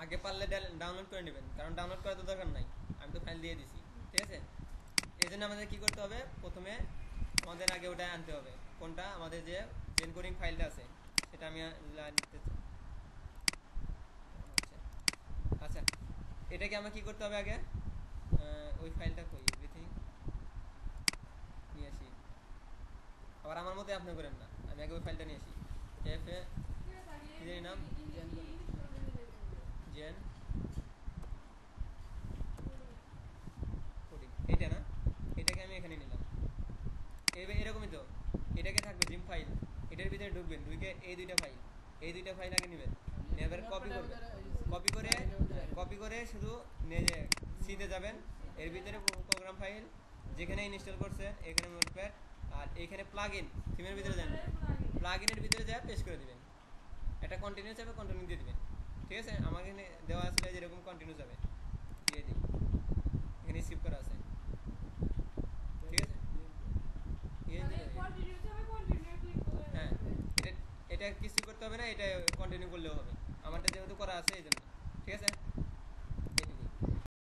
আগে পারলে ডাউনলোড করে নেবেন, কারণ ডাউনলোড করা তো দরকার নাই, আমি তো ফাইল দিয়ে দিছি। ঠিক আছে, এই জন্য আমাদের কী করতে হবে, প্রথমে আমাদের আগে ওটা আনতে হবে, কোনটা আমাদের যে জেন কোডিং ফাইলটা আছে সেটা আমি নিতে চাই। আচ্ছা, এটাকে আমার কী করতে হবে আগে, ওই ফাইলটা কই, এভরিথিং নিয়ে আসি। আবার আমার মতো আপনি করেন না, আমি আগে ওই ফাইলটা নিয়ে আসি। এফ এ কি নাম, জেন কোডিং, এইটা না, এটাকে আমি এখানে নিলাম। এরকমই তো, এটাকে থাকবে জিম ফাইল, এটার ভিতরে ঢুকবেন, ঢুকে এই দুইটা ফাইল আগে নেবেন, এবার কপি করে শুধু সিতে যাবেন, এর ভিতরে প্রোগ্রাম ফাইল যেখানে ইনস্টল করছেন এখানে নোটপ্যাড, আর এইখানে প্লাগইন থিমের ভিতরে যান, প্লাগইনের ভিতরে যা পেস্ট করে দিবেন, এটা কন্টিনিউ যাবে, কন্টিনিউ দিয়ে দিবেন। ঠিক আছে, আমার এখানে দেওয়া আসলে যেরকম কন্টিনিউ যাবে দিয়ে দিই, এখানে স্কিপ করা আছে। ঠিক আছে, হ্যাঁ, এটা কিছু করতে হবে না, এটা কন্টিনিউ করলেও হবে, আমারটা যেহেতু করা আছে এই জন্য। ঠিক আছে।